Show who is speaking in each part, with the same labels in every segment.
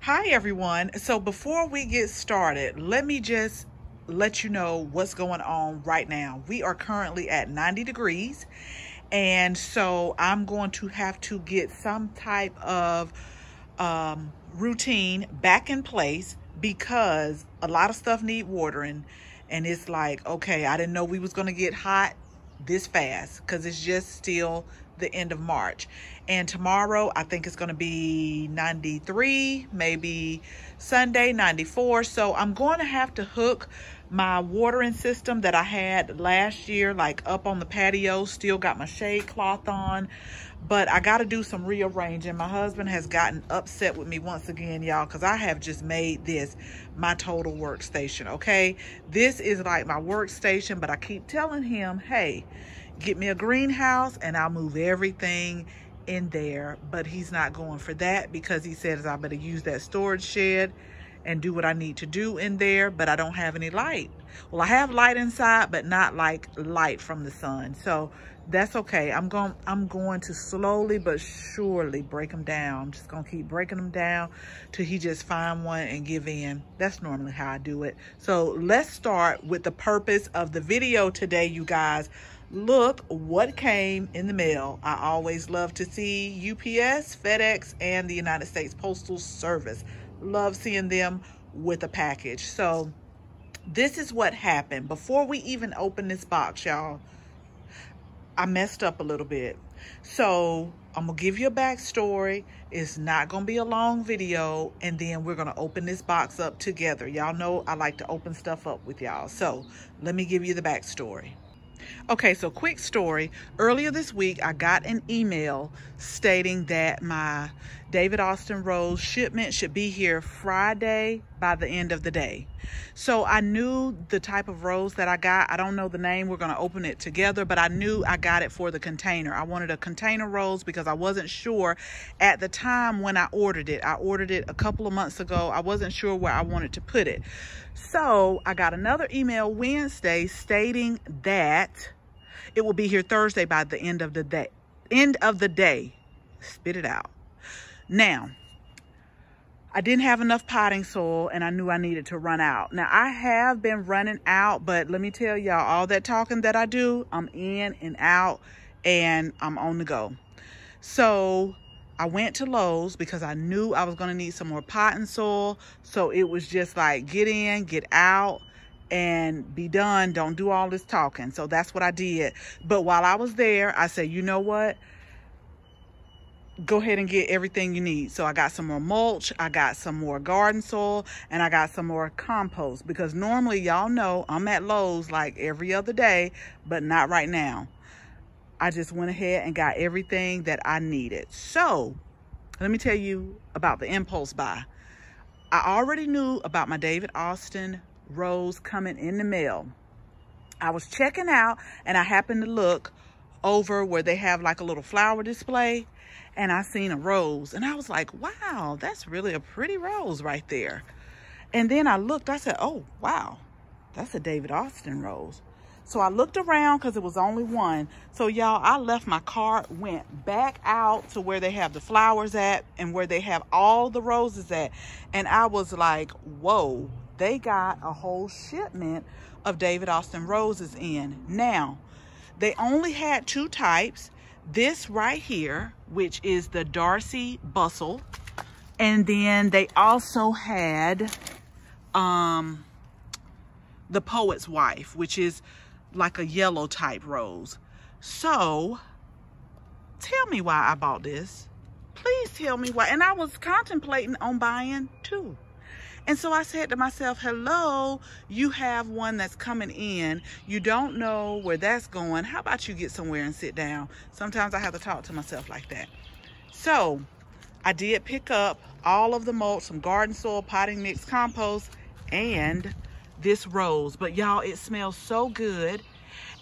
Speaker 1: Hi everyone. So before we get started, let me just let you know what's going on right now. We are currently at 90 degrees, and so I'm going to have to get some type of routine back in place because a lot of stuff need watering, and it's like, okay, I didn't know we was going to get hot this fast because it's just still the end of March. And tomorrow I think it's going to be 93, maybe Sunday 94. So I'm going to have to hook my watering system that I had last year, like up on the patio. Still got my shade cloth on, but I got to do some rearranging. My husband has gotten upset with me once again, y'all, because I have just made this my total workstation. Okay, this is like my workstation, but I keep telling him, hey, get me a greenhouse and I'll move everything in there. But he's not going for that because he says I better use that storage shed and do what I need to do in there, but I don't have any light. Well, I have light inside, but not like light from the sun. So that's okay. I'm going to slowly but surely break them down. I'm just gonna keep breaking them down till he just find one and give in. That's normally how I do it. So let's start with the purpose of the video today, you guys. Look what came in the mail. I always love to see UPS, FedEx, and the United States Postal Service. Love seeing them with a package. So this is what happened. Before we even open this box, y'all, I messed up a little bit. So I'm gonna give you a backstory. It's not gonna be a long video, and then we're gonna open this box up together. Y'all know I like to open stuff up with y'all. So let me give you the backstory. Okay, so quick story. Earlier this week, I got an email stating that my David Austin Rose shipment should be here Friday by the end of the day. So I knew the type of rose that I got. I don't know the name. We're going to open it together, but I knew I got it for the container. I wanted a container rose because I wasn't sure at the time when I ordered it. I ordered it a couple of months ago. I wasn't sure where I wanted to put it. So I got another email Wednesday stating that it will be here Thursday by the end of the day. Spit it out. Now, I didn't have enough potting soil and I knew I needed to run out. Now, I have been running out, but let me tell y'all, all that talking that I do, I'm in and out and I'm on the go. So I went to Lowe's because I knew I was going to need some more potting soil. So it was just like, get in, get out, and be done. Don't do all this talking. So that's what I did. But while I was there, I said, you know what? Go ahead and get everything you need. So I got some more mulch, I got some more garden soil, and I got some more compost, because normally, y'all know, I'm at Lowe's like every other day, but not right now. I just went ahead and got everything that I needed. So let me tell you about the impulse buy. I already knew about my David Austin Rose coming in the mail. I was checking out and I happened to look over where they have like a little flower display, and I seen a rose and I was like, wow, that's really a pretty rose right there. And then I looked, I said, oh wow, that's a David Austin rose. So I looked around because it was only one. So y'all, I left my cart, went back out to where they have the flowers at and where they have all the roses at, and I was like, whoa, they got a whole shipment of David Austin roses in. Now, they only had two types. This right here, which is the Darcy Bustle. And then they also had the Poet's Wife, which is like a yellow type rose. So, tell me why I bought this. Please tell me why. And I was contemplating on buying two. And so I said to myself, hello, you have one that's coming in. You don't know where that's going. How about you get somewhere and sit down? Sometimes I have to talk to myself like that. So I did pick up all of the mulch, some garden soil, potting mix, compost, and this rose. But y'all, it smells so good.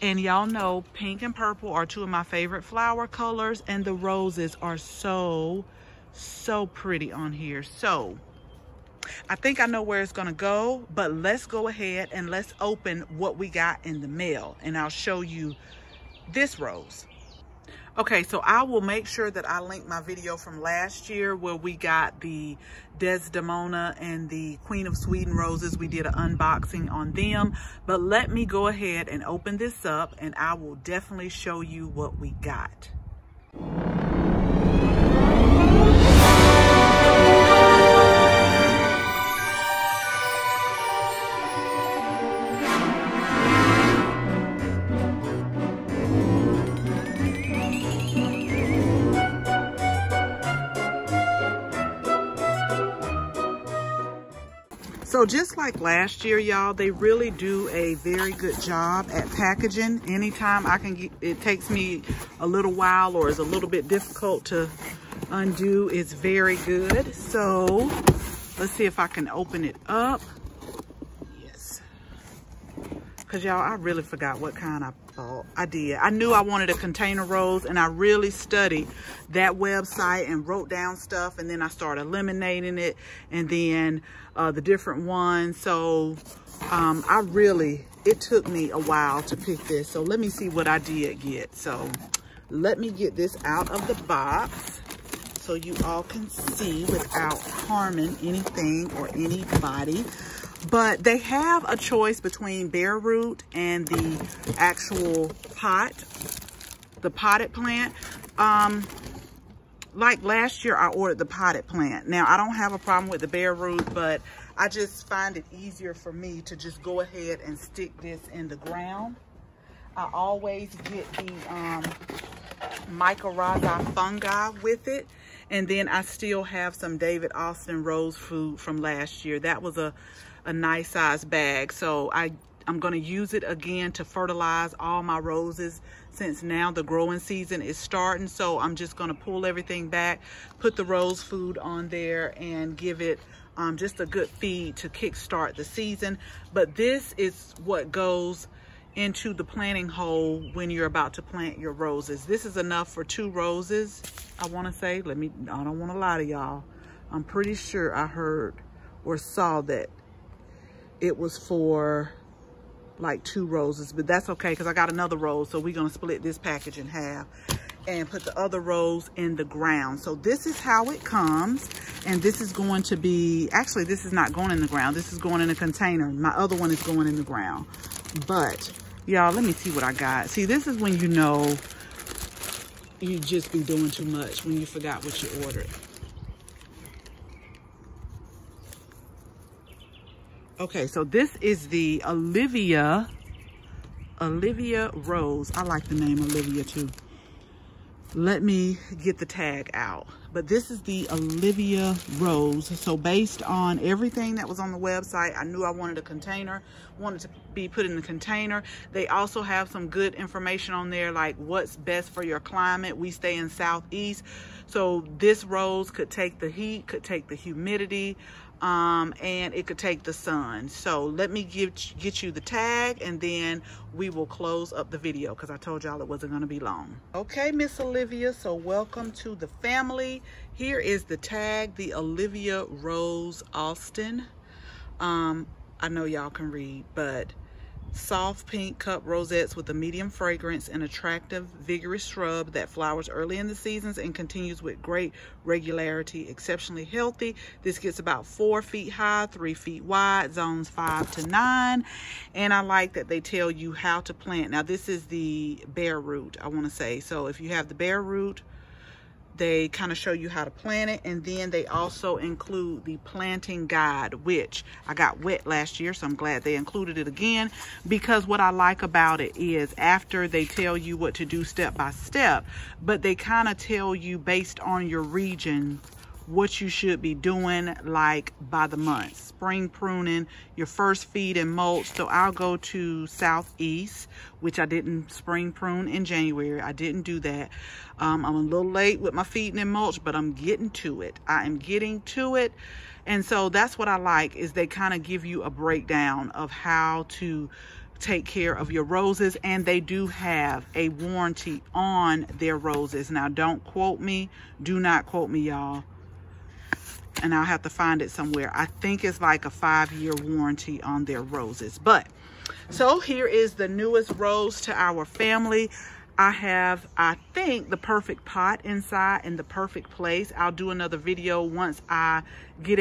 Speaker 1: And y'all know pink and purple are two of my favorite flower colors. And the roses are so pretty on here. So I think I know where it's going to go, but let's go ahead and let's open what we got in the mail, and I'll show you this rose. Okay, so I will make sure that I link my video from last year where we got the Desdemona and the Queen of Sweden roses. We did an unboxing on them, but let me go ahead and open this up and I will definitely show you what we got. So just like last year, y'all, they really do a very good job at packaging. Anytime I can get, it takes me a little while or is a little bit difficult to undo, it's very good. So let's see if I can open it up. Yes. Because y'all, I really forgot what kind I bought. I did. I knew I wanted a container rose and I really studied that website and wrote down stuff, and then I started eliminating it and then the different ones. So it took me a while to pick this. So let me see what I did get. So let me get this out of the box so you all can see without harming anything or anybody. But they have a choice between bare root and the actual pot, the potted plant. Like last year, I ordered the potted plant. Now, I don't have a problem with the bare root, but I just find it easier for me to just go ahead and stick this in the ground. I always get the mycorrhizae fungi with it. And then I still have some David Austin rose food from last year. That was a nice size bag. So I'm going to use it again to fertilize all my roses since now the growing season is starting. So I'm just going to pull everything back, put the rose food on there and give it just a good feed to kickstart the season. But this is what goes into the planting hole when you're about to plant your roses. This is enough for 2 roses, I want to say. I don't want to lie to y'all. I'm pretty sure I heard or saw that it was for like 2 roses, but that's okay because I got another rose. So we're going to split this package in half and put the other rose in the ground. So this is how it comes. And this is going to be, actually, this is not going in the ground. This is going in a container. My other one is going in the ground. But y'all, let me see what I got. See, this is when you know you just be doing too much, when you forgot what you ordered. Okay, so this is the Olivia Rose. I like the name Olivia too. Let me get the tag out. But this is the Olivia Rose. So based on everything that was on the website, I knew I wanted a container, wanted to be put in the container. They also have some good information on there, like what's best for your climate. We stay in Southeast. So this rose could take the heat, could take the humidity, and it could take the sun. So let me get you the tag and then we will close up the video because I told y'all it wasn't going to be long. Okay, Miss Olivia, so welcome to the family. Here is the tag, the Olivia Rose Austin. I know y'all can read, but soft pink cup rosettes with a medium fragrance, an attractive, vigorous shrub that flowers early in the seasons and continues with great regularity, exceptionally healthy. This gets about 4 feet high, 3 feet wide, zones 5 to 9. And I like that they tell you how to plant. Now this is the bare root, I want to say. So if you have the bare root, they kind of show you how to plant it, and then they also include the planting guide, which I got wet last year, so I'm glad they included it again, because what I like about it is after they tell you what to do step by step, but they kind of tell you based on your region what you should be doing, like by the months. Spring pruning, your first feed and mulch. So I'll go to Southeast, which I didn't spring prune in January. I didn't do that. I'm a little late with my feeding and mulch, but I'm getting to it. I am getting to it. And so that's what I like, is they kind of give you a breakdown of how to take care of your roses, and they do have a warranty on their roses. Now don't quote me, do not quote me, y'all, and I'll have to find it somewhere. I think it's like a 5-year warranty on their roses. But so here is the newest rose to our family. I have, I think, the perfect pot inside in the perfect place. I'll do another video once I get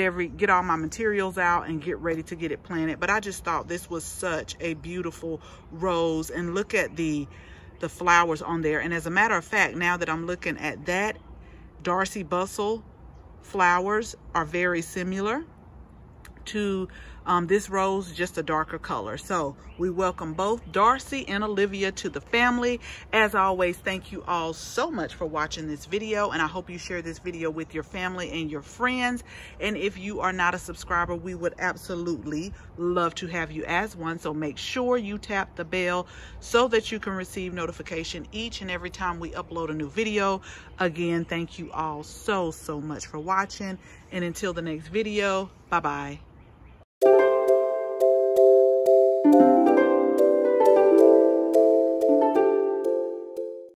Speaker 1: all my materials out and get ready to get it planted. But I just thought this was such a beautiful rose, and look at the flowers on there. And as a matter of fact, now that I'm looking at that, Darcy Bustle flowers are very similar to this rose, just a darker color. So we welcome both Darcy and Olivia to the family. As always, thank you all so much for watching this video, and I hope you share this video with your family and your friends. And if you are not a subscriber, we would absolutely love to have you as one. So make sure you tap the bell so that you can receive notification each and every time we upload a new video. Again, thank you all so much for watching, and until the next video, bye bye.